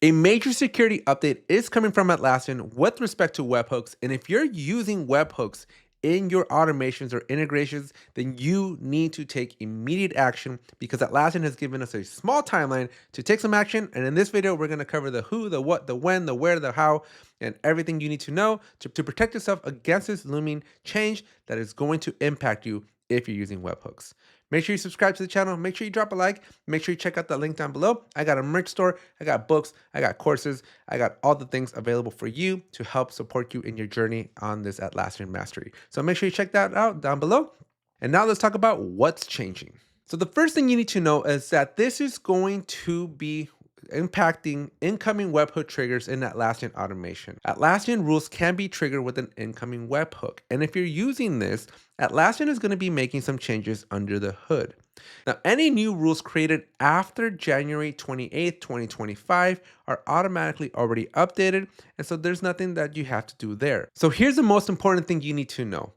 A major security update is coming from Atlassian with respect to webhooks. And if you're using webhooks in your automations or integrations, then you need to take immediate action because Atlassian has given us a small timeline to take some action. And in this video, we're going to cover the who, the what, the when, the where, the how, and everything you need to know to protect yourself against this looming change that is going to impact you if you're using webhooks. Make sure you subscribe to the channel. Make sure you drop a like. Make sure you check out the link down below. I got a merch store. I got books. I got courses. I got all the things available for you to help support you in your journey on this Atlassian mastery. So make sure you check that out down below. And now let's talk about what's changing. So the first thing you need to know is that this is going to be impacting incoming webhook triggers in Atlassian Automation. Atlassian rules can be triggered with an incoming webhook. And if you're using this, Atlassian is going to be making some changes under the hood. Now, any new rules created after January 28th, 2025 are automatically already updated. And so there's nothing that you have to do there. So here's the most important thing you need to know.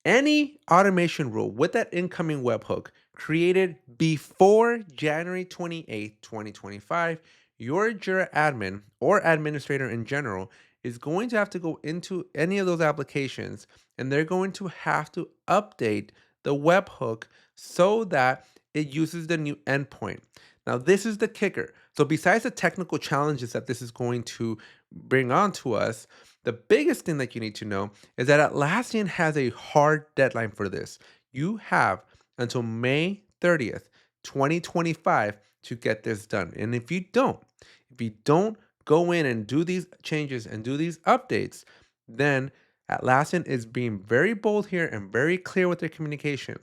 Any automation rule with that incoming webhook created before January 28th, 2025, your Jira admin or administrator in general is going to have to go into any of those applications and they're going to have to update the webhook so that it uses the new endpoint. Now, this is the kicker. So besides the technical challenges that this is going to bring on to us, the biggest thing that you need to know is that Atlassian has a hard deadline for this. You have until May 30th, 2025 to get this done. And if you don't go in and do these changes and do these updates, then Atlassian is being very bold here and very clear with their communication.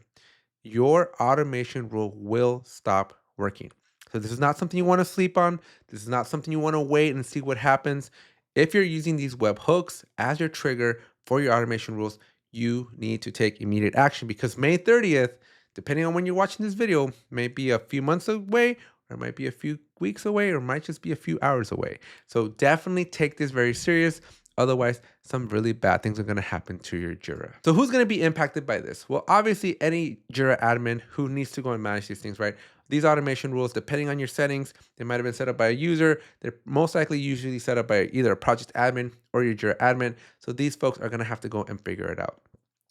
Your automation rule will stop working. So this is not something you want to sleep on. This is not something you want to wait and see what happens. If you're using these webhooks as your trigger for your automation rules, you need to take immediate action because May 30th, depending on when you're watching this video, may be a few months away, or it might be a few weeks away, or it might just be a few hours away. So definitely take this very serious. Otherwise, some really bad things are going to happen to your Jira. So who's going to be impacted by this? Well, obviously, any Jira admin who needs to go and manage these things, right? These automation rules, depending on your settings, they might have been set up by a user. They're most likely usually set up by either a project admin or your Jira admin. So these folks are going to have to go and figure it out.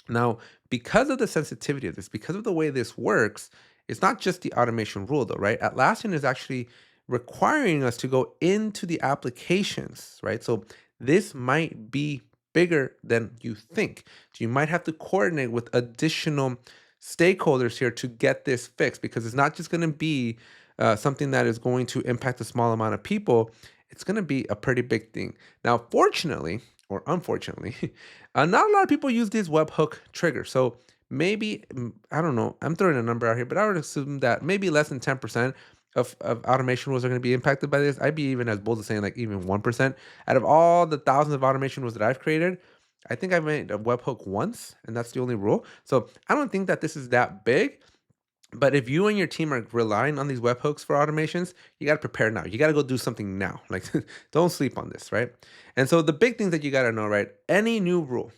Now, because of the sensitivity of this, because of the way this works, it's not just the automation rule though, right? Atlassian is actually requiring us to go into the applications, right? So this might be bigger than you think. So you might have to coordinate with additional stakeholders here to get this fixed because it's not just going to be something that is going to impact a small amount of people. It's going to be a pretty big thing. Now, fortunately, or unfortunately, not a lot of people use these webhook triggers. So maybe, I don't know, I'm throwing a number out here, but I would assume that maybe less than 10% of automation rules are going to be impacted by this. I'd be even as bold as saying like even 1%. Out of all the thousands of automation rules that I've created, I think I've made a webhook once, and that's the only rule. So I don't think that this is that big. But if you and your team are relying on these webhooks for automations, you got to prepare now. You got to go do something now. Like, don't sleep on this, right? And so the big things that you got to know, right? Any new rule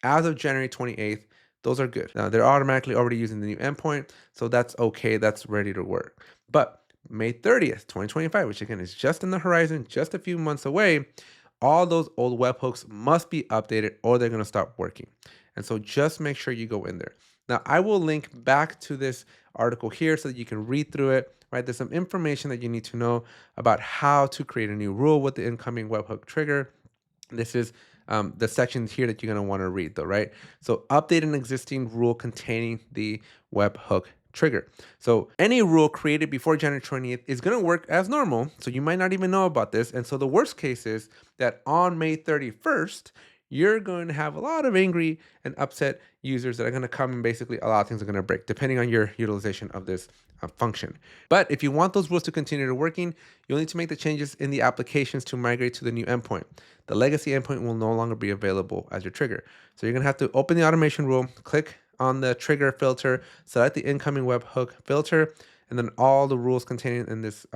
as of January 28th, those are good. Now, they're automatically already using the new endpoint, so that's okay. That's ready to work. But May 30th, 2025, which again is just in the horizon, just a few months away, all those old webhooks must be updated or they're going to stop working. And so just make sure you go in there. Now, I will link back to this article here so that you can read through it, right? There's some information that you need to know about how to create a new rule with the incoming webhook trigger. This is the sections here that you're going to want to read though, right? So update an existing rule containing the webhook trigger. So any rule created before January 20th is going to work as normal. So you might not even know about this. And so the worst case is that on May 31st, you're going to have a lot of angry and upset users that are going to come and basically a lot of things are going to break depending on your utilization of this function. But if you want those rules to continue to working, you'll need to make the changes in the applications to migrate to the new endpoint. The legacy endpoint will no longer be available as your trigger. So you're going to have to open the automation rule, click on the trigger filter, select the incoming webhook filter, and then all the rules containing in this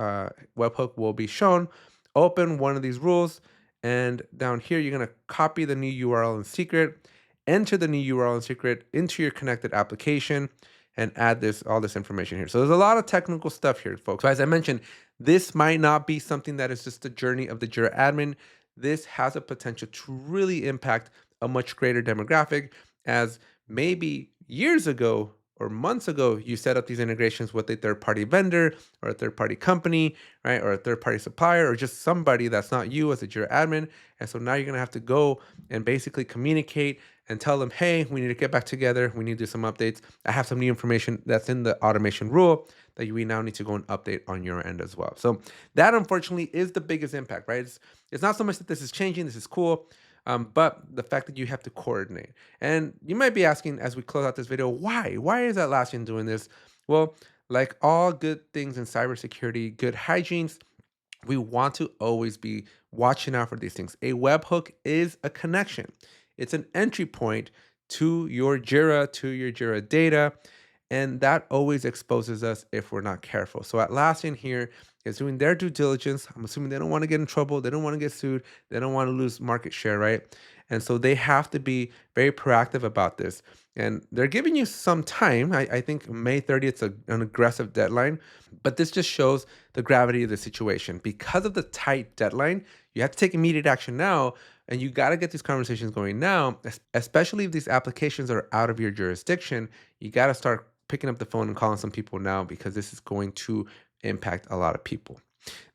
webhook will be shown. Open one of these rules, and down here, you're going to copy the new URL in secret, enter the new URL in secret into your connected application, and add all this information here. So there's a lot of technical stuff here, folks. So as I mentioned, This might not be something that is just the journey of the Jira admin. This has a potential to really impact a much greater demographic, as maybe years ago or months ago, you set up these integrations with a third party vendor or a third party company, right? Or a third party supplier or just somebody that's not you as a Jira admin. And so now you're going to have to go and basically communicate and tell them, hey, we need to get back together. We need to do some updates. I have some new information that's in the automation rule that we now need to go and update on your end as well. So that unfortunately is the biggest impact, right? It's not so much that this is changing, this is cool, but the fact that you have to coordinate. And you might be asking as we close out this video, why? Why is Atlassian doing this? Well, like all good things in cybersecurity, good hygienes, we want to always be watching out for these things. A webhook is a connection. It's an entry point to your Jira data, and that always exposes us if we're not careful. So Atlassian here is doing their due diligence. I'm assuming they don't want to get in trouble, they don't want to get sued, they don't want to lose market share, right? And so they have to be very proactive about this. And they're giving you some time. I think May 30th is an aggressive deadline, but this just shows the gravity of the situation. Because of the tight deadline, you have to take immediate action now, and you got to get these conversations going now, especially if these applications are out of your jurisdiction. You got to start picking up the phone and calling some people now, because this is going to impact a lot of people.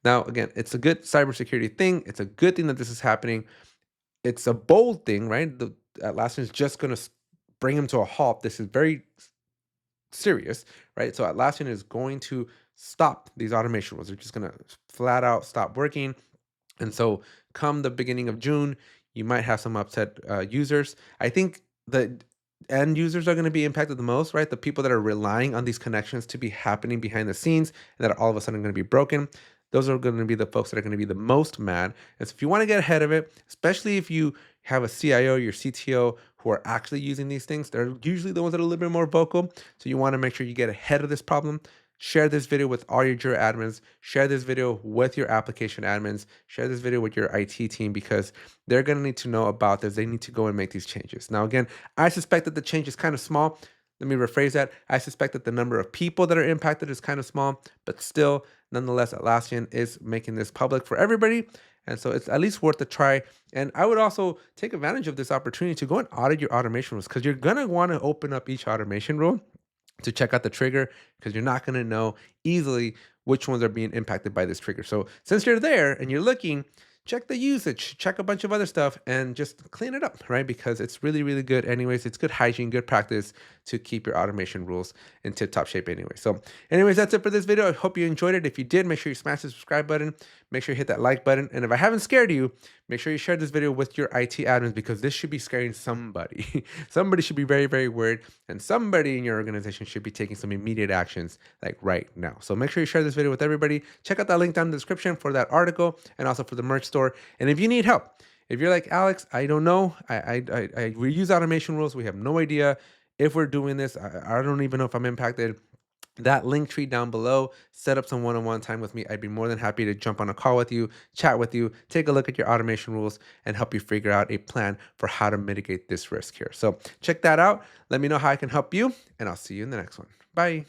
Now, again, it's a good cybersecurity thing. It's a good thing that this is happening. It's a bold thing, right? The Atlassian is just going to bring him to a halt. This is very serious, right? So Atlassian is going to stop these automation rules. They're just going to flat out stop working. And so come the beginning of June, you might have some upset users. I think the end users are going to be impacted the most, right? The people that are relying on these connections to be happening behind the scenes and that are all of a sudden going to be broken. Those are going to be the folks that are going to be the most mad. And so if you want to get ahead of it, especially if you have a CIO, your CTO who are actually using these things, they're usually the ones that are a little bit more vocal. So you want to make sure you get ahead of this problem. Share this video with all your Jira admins. Share this video with your application admins. Share this video with your IT team, because they're going to need to know about this. They need to go and make these changes. Now, again, I suspect that the change is kind of small. Let me rephrase that. I suspect that the number of people that are impacted is kind of small, but still, nonetheless, Atlassian is making this public for everybody. And so it's at least worth a try. And I would also take advantage of this opportunity to go and audit your automation rules, because you're going to want to open up each automation rule to check out the trigger, because you're not going to know easily which ones are being impacted by this trigger. So since you're there and you're looking, check the usage, check a bunch of other stuff, and just clean it up, right? Because it's really, really good anyways. It's good hygiene, good practice to keep your automation rules in tip-top shape anyway. So anyways, that's it for this video. I hope you enjoyed it. If you did, make sure you smash the subscribe button. Make sure you hit that like button. And if I haven't scared you, make sure you share this video with your IT admins, because this should be scaring somebody. Somebody should be very, very worried, and somebody in your organization should be taking some immediate actions like right now. So make sure you share this video with everybody. Check out that link down in the description for that article and also for the merch store. And if you need help, if you're like, Alex, I don't know, we use automation rules, we have no idea if we're doing this, I don't even know if I'm impacted, that Linktree down below, set up some one-on-one time with me. I'd be more than happy to jump on a call with you, chat with you, take a look at your automation rules, and help you figure out a plan for how to mitigate this risk here. So check that out. Let me know how I can help you, and I'll see you in the next one. Bye.